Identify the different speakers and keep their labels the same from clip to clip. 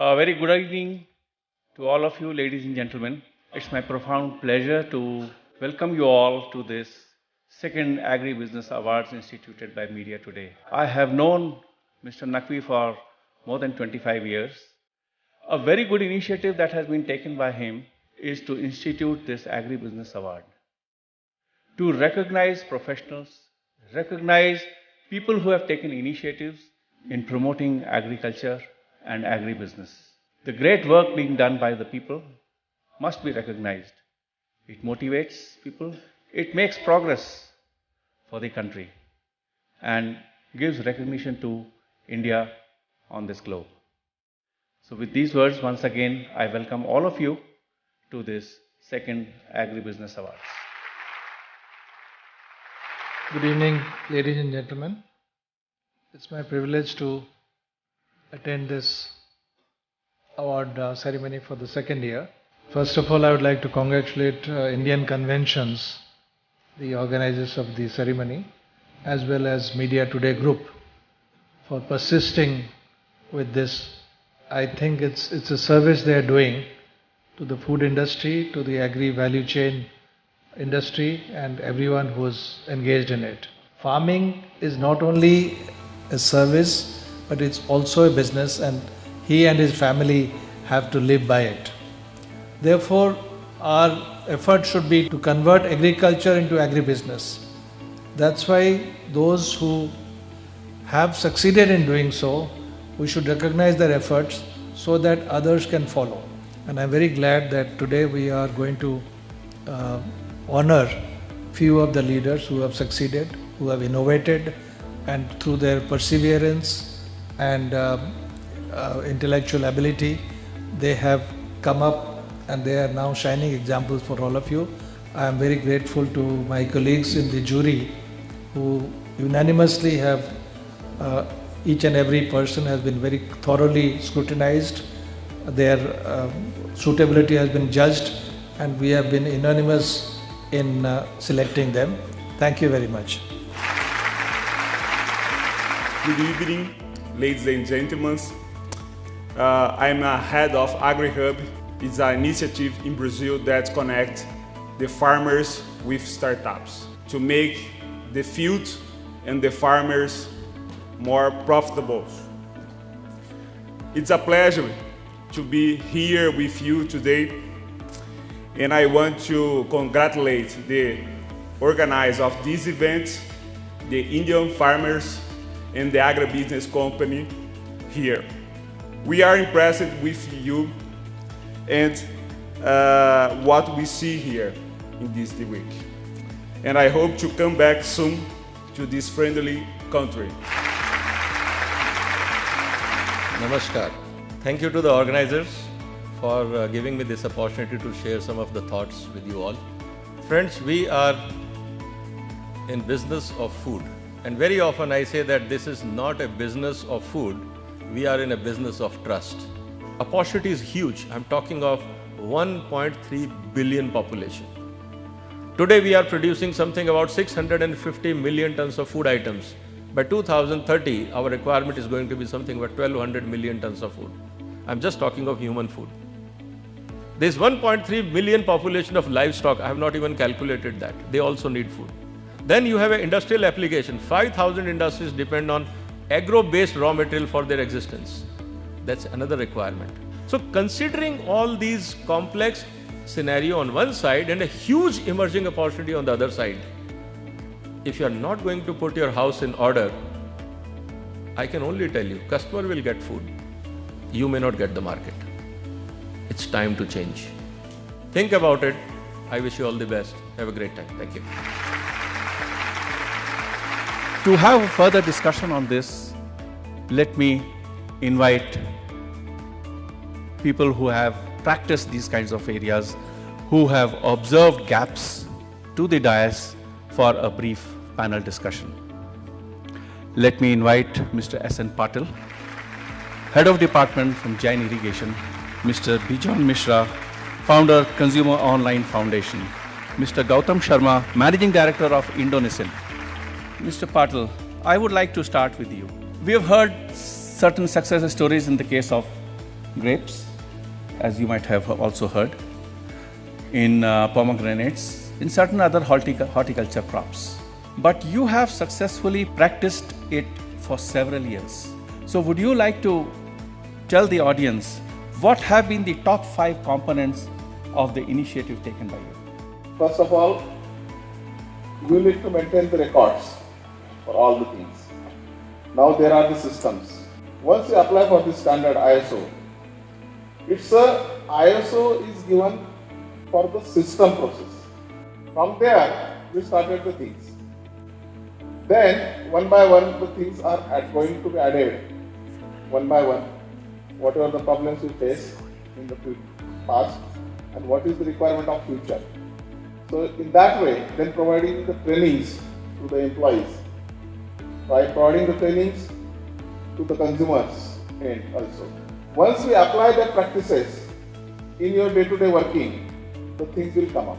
Speaker 1: A very good evening to all of you, ladies and gentlemen. It's my profound pleasure to welcome you all to this second Agribusiness Awards instituted by Media Today. I have known Mr. Naqvi for more than 25 years. A very good initiative that has been taken by him is to institute this Agribusiness Award, to recognize professionals, recognize people who have taken initiatives in promoting agriculture and agribusiness. The great work being done by the people must be recognized. It motivates people, it makes progress for the country, and gives recognition to India on this globe. So with these words, once again, I welcome all of you to this second Agribusiness Awards.
Speaker 2: Good evening, ladies and gentlemen. It's my privilege to attend this award ceremony for the second year. First of all, I would like to congratulate Indian Conventions, the organizers of the ceremony, as well as Media Today Group for persisting with this. I think it's a service they are doing to the food industry, to the agri value chain industry, and everyone who is engaged in it. Farming is not only a service, but it's also a business, and he and his family have to live by it. Therefore, our effort should be to convert agriculture into agribusiness. That's why those who have succeeded in doing so, we should recognize their efforts so that others can follow. And I'm very glad that today we are going to honor few of the leaders who have succeeded, who have innovated, and through their perseverance and intellectual ability, they have come up and they are now shining examples for all of you. I am very grateful to my colleagues in the jury who unanimously have, each and every person has been very thoroughly scrutinized. Their suitability has been judged, and we have been unanimous in selecting them. Thank you very much.
Speaker 3: Good evening, ladies and gentlemen. I'm a head of AgriHub. It's an initiative in Brazil that connects the farmers with startups to make the field and the farmers more profitable. It's a pleasure to be here with you today, and I want to congratulate the organizer of this event, the Indian farmers and the agribusiness company here. We are impressed with you and what we see here in this week. And I hope to come back soon to this friendly country.
Speaker 4: Namaskar. Thank you to the organizers for giving me this opportunity to share some of the thoughts with you all. Friends, we are in business of food. And very often I say that this is not a business of food, we are in a business of trust. Opportunity is huge. I'm talking of 1.3 billion population. Today we are producing something about 650 million tons of food items. By 2030, our requirement is going to be something about 1200 million tons of food. I'm just talking of human food. There's 1.3 million population of livestock. I have not even calculated that. They also need food. Then you have an industrial application. 5,000 industries depend on agro-based raw material for their existence. That's another requirement. So considering all these complex scenario on one side and a huge emerging opportunity on the other side, if you are not going to put your house in order, I can only tell you, customer will get food. You may not get the market. It's time to change. Think about it. I wish you all the best. Have a great time. Thank you.
Speaker 1: To have a further discussion on this, let me invite people who have practiced these kinds of areas, who have observed gaps, to the dais for a brief panel discussion. Let me invite Mr. S.N. Patil, Head of Department from Jain Irrigation, Mr. Bijon Mishra, Founder, Consumer Online Foundation, Mr. Gautam Sharma, Managing Director of Indonesin. Mr. Patil, I would like to start with you. We have heard certain success stories in the case of grapes, as you might have also heard, in pomegranates, in certain other horticulture crops. But you have successfully practiced it for several years. So would you like to tell the audience what have been the top 5 components of the initiative taken by you?
Speaker 5: First of all, you need to maintain the records for all the things. Now there are the systems. Once you apply for the standard ISO, ISO is given for the system process. From there, we started the things. Then, one by one, the things are going to be added, one by one, whatever the problems we face in the past and what is the requirement of future. So, in that way, then providing the trainings to the employees, by providing the trainings to the consumers and also. Once we apply the practices in your day-to-day working, the things will come up.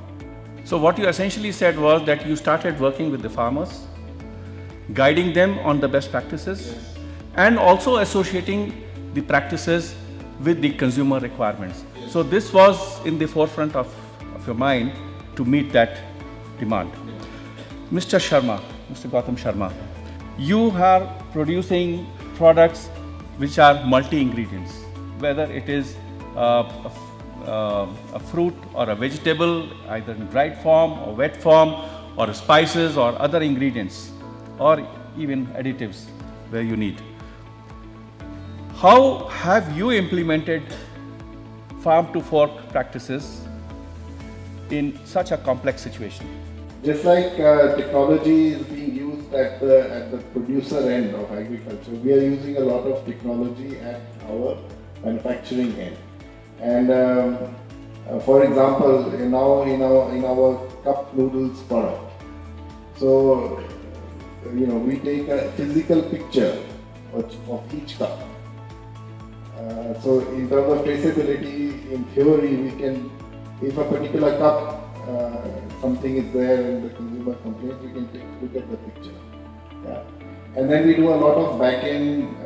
Speaker 1: So what you essentially said was that you started working with the farmers, guiding them on the best practices, and also associating the practices with the consumer requirements. So this was in the forefront of your mind to meet that demand. Mr. Sharma, Mr. Gautam Sharma, you are producing products which are multi-ingredients, whether it is a fruit or a vegetable, either in dried form or wet form, or spices or other ingredients, or even additives where you need. How have you implemented farm to fork practices in such a complex situation?
Speaker 5: Just like technology is being used at the producer end of agriculture, we are using a lot of technology at our manufacturing end. And for example, now in our cup noodles product, so we take a physical picture of each cup. So in terms of traceability, in theory, we can, if a particular cup something is there and the consumer complains, we can take a look at the picture. Yeah. And then we do a lot of back-end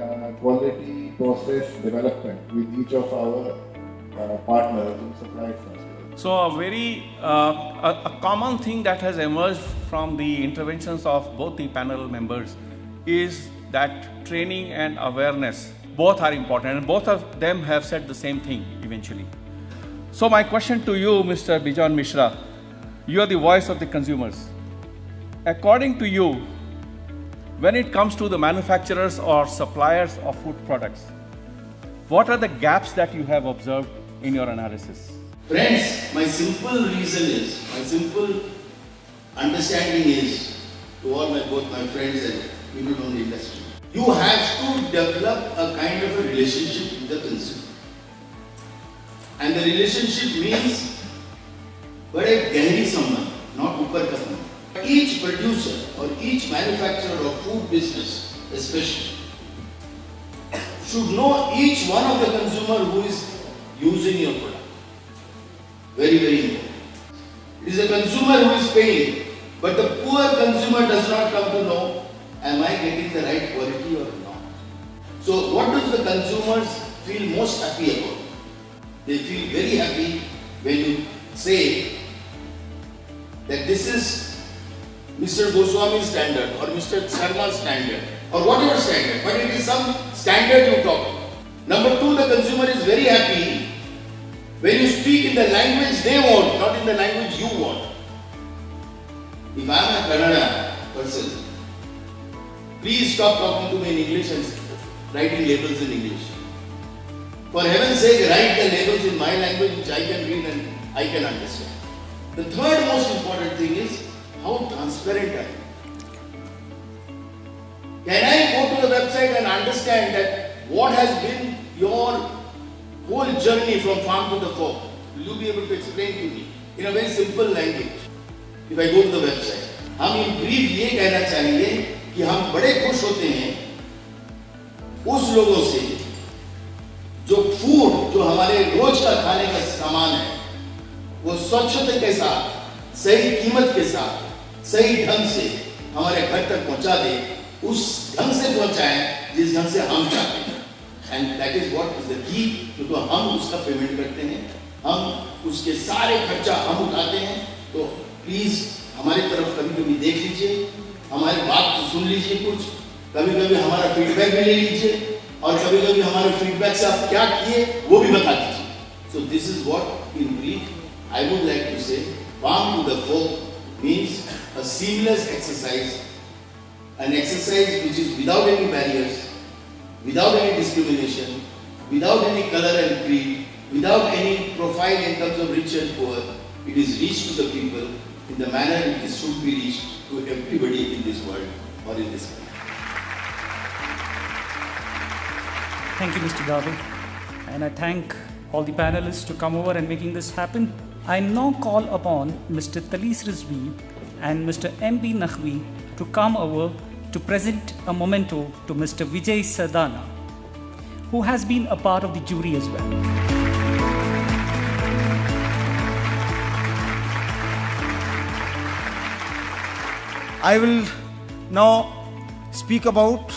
Speaker 5: quality process development with each of our partners and suppliers as well.
Speaker 1: So a very a common thing that has emerged from the interventions of both the panel members is that training and awareness both are important, and both of them have said the same thing eventually. So my question to you, Mr. Bijon Mishra, you are the voice of the consumers. According to you, when it comes to the manufacturers or suppliers of food products, what are the gaps that you have observed in your analysis?
Speaker 6: Friends, my simple understanding is, to all both my friends and people from the industry, you have to develop a kind of a relationship with the consumer. And the relationship means बड़े गहरी संबंध, not ऊपर का संबंध. Each producer or each manufacturer of food business especially should know each one of the consumer who is using your product. Very, very important. It is a consumer who is paying, but the poor consumer does not come to know, am I getting the right quality or not? So what does the consumers feel most happy about? They feel very happy when you say that this is Mr. Goswami's standard or Mr. Sharma's standard or whatever standard, but it is some standard you talk about. Number two, the consumer is very happy when you speak in the language they want, not in the language you want. If I am a Kannada person, please stop talking to me in English and writing labels in English. For heaven's sake, write the labels in my language which I can read and I can understand. The third most important thing is how transparent are you? Can I go to the website and understand that what has been your whole journey from farm to the fork? Will you be able to explain to me in a very simple language if I go to the website? हम in brief ये कहना चाहेंगे कि हम बड़े खुश होते हैं उस लोगों से जो फूड, जो हमारे रोज का खाने का सामान है, वो स्वच्छता के साथ, सही कीमत के साथ, सही ढंग से हमारे घर तक पहुंचा दे, उस ढंग से पहुंचाएं जिस ढंग से हम चाहते हैं. and that is what is the key, क्योंकि हम उसका पेमेंट करते हैं, हम उसके सारे खर्चा हम उठाते हैं, तो प्लीज हमारी तरफ कभी-कभी देख लीजिए, हमारी बात तो सुन लीजिए, कुछ कभी-कभी हमारा फीडबैक भी ले लीजिए, और कभी-कभी हमारे फीडबैक से आप क्या किए वो भी बता दीजिए. So this is what in brief I would like to say. Farm to the fork means a seamless exercise, an exercise which is without any barriers, without any discrimination, without any color and creed, without any profile in terms of rich and poor. It is reached to the people in the manner it should be reached to everybody in this world or in this country.
Speaker 7: Thank you, Mr. David. And I thank all the panelists to come over and making this happen. I now call upon Mr. Talis Rizvi and Mr. M.B. Naqvi to come over to present a memento to Mr. Vijay Sadana, who has been a part of the jury as well.
Speaker 8: I will now speak about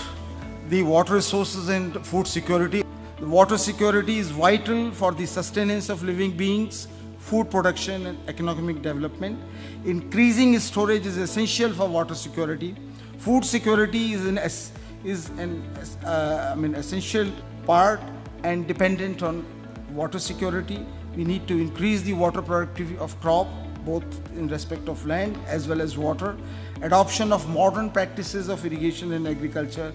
Speaker 8: the water resources and food security. The water security is vital for the sustenance of living beings, food production and economic development. Increasing storage is essential for water security. Food security is an essential part and dependent on water security. We need to increase the water productivity of crop, both in respect of land as well as water. Adoption of modern practices of irrigation and agriculture.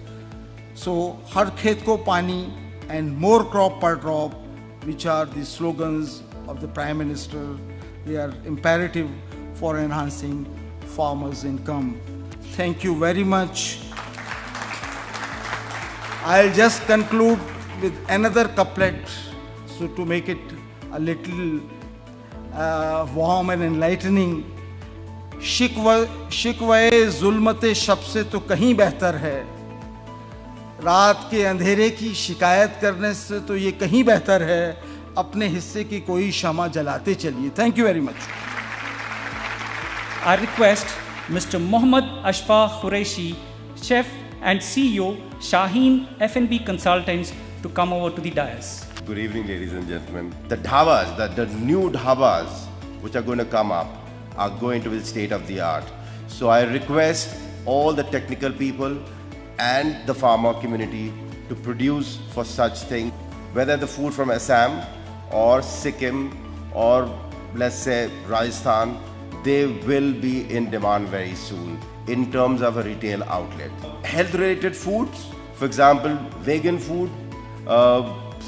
Speaker 8: So, har khet ko pani and more crop per drop, which are the slogans of the Prime Minister, they are imperative for enhancing farmers' income. Thank you very much. I'll just conclude with another couplet, so to make it a little warm and enlightening. शिकवे जुल्मते शब से तो कहीं बेहतर है, रात के अंधेरे की शिकायत करने से तो ये कहीं बेहतर है, अपने हिस्से की कोई शमा जलाते चलिए. Thank you very much.
Speaker 7: I request Mr. Mohammad Ashfaq Qureshi, Chef and CEO, Shaheen F&B Consultants, to come over to the dais.
Speaker 9: Good evening, ladies and gentlemen. The dhabas, the new dhabas which are going to come up are going to be state of the art. So I request all the technical people and the farmer community to produce for such things, whether the food from Assam or Sikkim or let's say Rajasthan, they will be in demand very soon in terms of a retail outlet. Health related foods, for example, vegan food,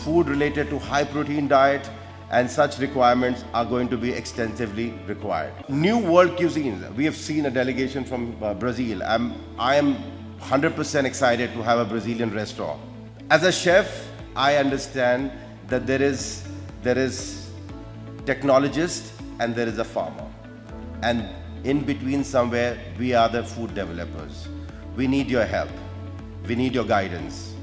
Speaker 9: food related to high protein diet, and such requirements are going to be extensively required. New world cuisines. We have seen a delegation from Brazil. I am 100% excited to have a Brazilian restaurant. As a chef, I understand that there is technologist and there is a farmer. And in between somewhere, we are the food developers. We need your help. We need your guidance.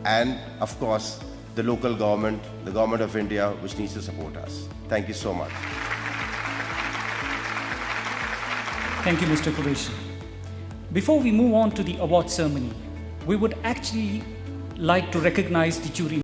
Speaker 9: And of course, the local government, the government of India, which needs to support us. Thank you so much.
Speaker 7: Thank you, Mr. Qureshi. Before we move on to the award ceremony, we would actually like to recognize the jury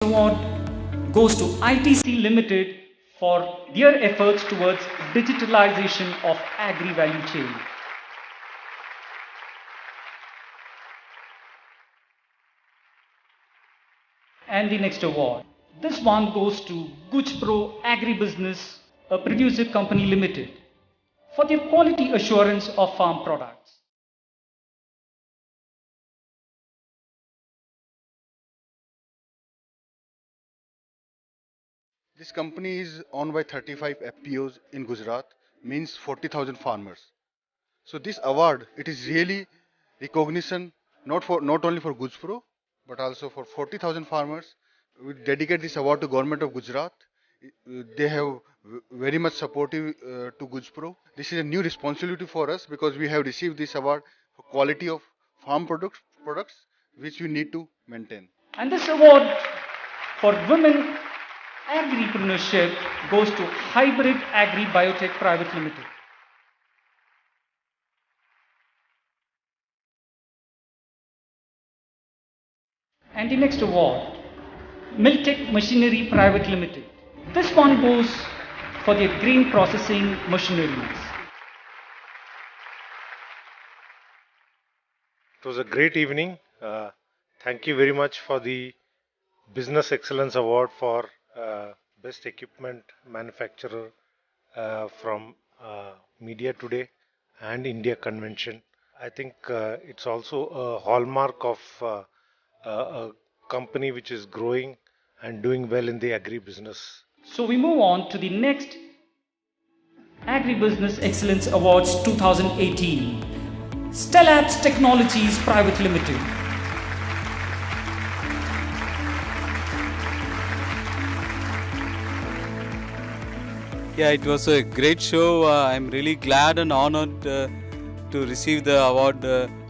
Speaker 7: award goes to ITC Limited for their efforts towards digitalization of agri value chain. And the next award. This one goes to Gujpro Agribusiness, a producer company limited, for their quality assurance of farm products.
Speaker 10: This company is owned by 35 FPOs in Gujarat, means 40,000 farmers. So this award, it is really recognition not only for Gujpro, but also for 40,000 farmers. We dedicate this award to Government of Gujarat. They have very much supportive to Gujpro. This is a new responsibility for us because we have received this award for quality of farm products which we need to maintain.
Speaker 7: And this award for women agripreneurship goes to Hybrid Agri Biotech Private Limited. And the next award, Miltech Machinery Private Limited. This one goes for their grain processing machineries.
Speaker 11: It was a great evening. Thank you very much for the Business Excellence Award for Best Equipment Manufacturer from Media Today and India Convention. I think it's also a hallmark of a company which is growing and doing well in the agri-business.
Speaker 7: So we move on to the next Agribusiness Excellence Awards 2018. Stellabs Technologies Private Limited.
Speaker 12: Yeah, it was a great show. I'm really glad and honored to receive the award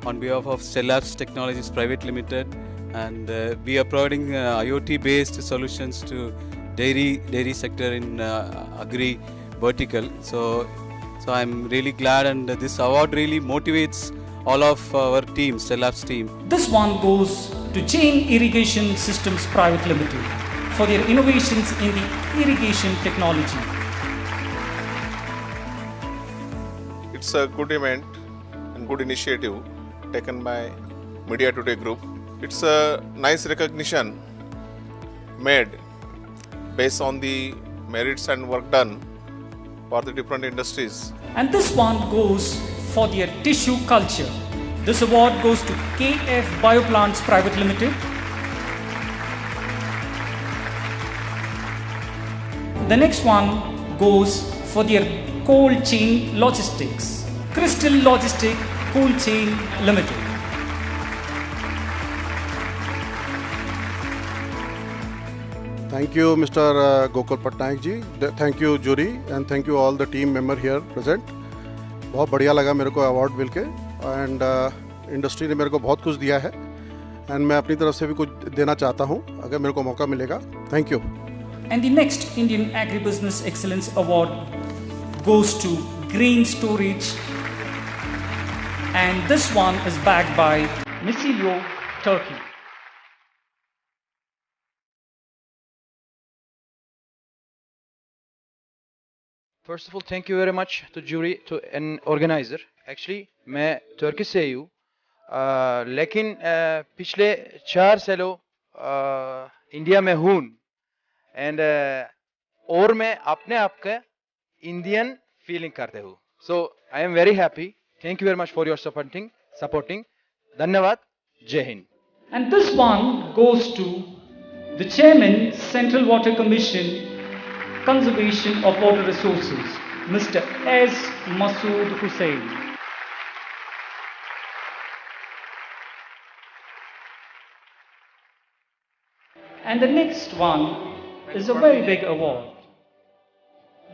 Speaker 12: on behalf of Stellabs Technologies Private Limited. And we are providing IoT-based solutions to dairy sector in agri vertical. So I'm really glad, and this award really motivates all of our team, Stellabs team.
Speaker 7: This one goes to Jain Irrigation Systems Private Limited for their innovations in the irrigation technology.
Speaker 13: It's a good event and good initiative taken by Media Today Group. It's a nice recognition made based on the merits and work done for the different industries.
Speaker 7: And this one goes for their tissue culture. This award goes to KF Bioplants Private Limited. The next one goes for their cold chain logistics. Crystal Logistic Cold Chain Limited.
Speaker 14: Thank you, Mr. Gokul Patnaik ji. Thank you, jury, and thank you all the team member here present. बहुत बढ़िया लगा मेरे को award मिलके, and industry ने मेरे को बहुत कुछ दिया है, and मैं अपनी तरफ से भी कुछ देना चाहता हूँ अगर मेरे को मौका मिलेगा. Thank you.
Speaker 7: And the next Indian Agribusiness Excellence Award goes to Grain Storage, and this one is backed by Misilio, Turkey.
Speaker 15: First of all, thank you very much to jury, to an organizer. Actually, मैं तुर्की से ही हूँ, लेकिन पिछले 4 सालों India में हूँ, and और मैं अपने आप का इंडियन फीलिंग करते हूँ. So I am very happy. Thank you very much for your supporting. धन्यवाद. जय Hind.
Speaker 7: And this one goes to the Chairman, Central Water Commission, Conservation of Water Resources, Mr. S. Masood Hussain. And the next one is a very big award.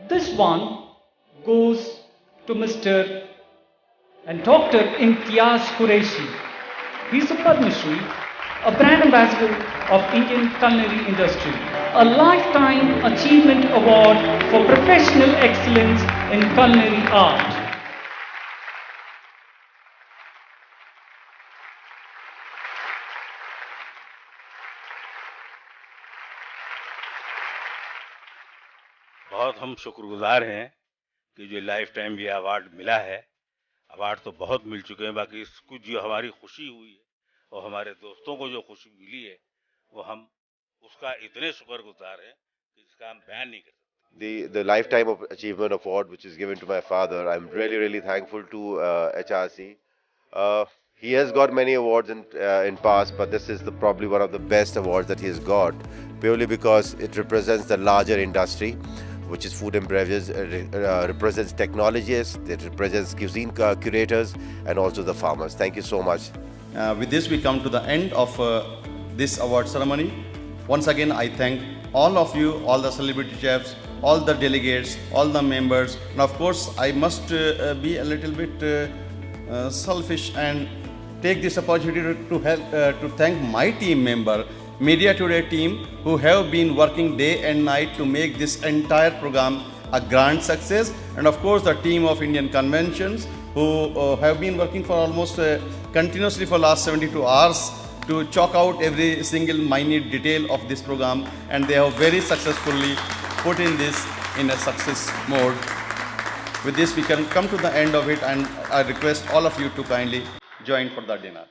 Speaker 7: This one goes to Mr. and Dr. Imtiaz Qureshi. He's a Padma Shri, a brand ambassador of Indian culinary industry, a lifetime achievement award for professional excellence in culinary art.
Speaker 16: बहुत हम शुक्रगुजार हैं कि जो life time ये award मिला है। Award तो बहुत मिल चुके हैं, बाकी इसको जो हमारी खुशी हुई है और हमारे दोस्तों को जो खुशी मिली है वो हम उसका इतने शुक्रगुजार हैं कि इसका हम बयान नहीं कर सकते।
Speaker 9: The Lifetime of Achievement Award, which is given to my father, I'm really thankful to HRC. He has got many awards in past, but this is probably one of the best awards that he has got, purely because it represents the larger industry, which is food and beverages, represents technologists, it represents cuisine curators, and also the farmers. Thank you so much.
Speaker 17: With this, we come to the end of this award ceremony. Once again, I thank all of you, all the celebrity chefs, all the delegates, all the members, and of course, I must be a little bit selfish and take this opportunity to help to thank my team member, Media Today team, who have been working day and night to make this entire program a grand success, and of course the team of Indian Conventions, who have been working for almost continuously for last 72 hours to chalk out every single minute detail of this program, and they have very successfully put in this in a success mode. With this, we can come to the end of it, and I request all of you to kindly join for the dinner.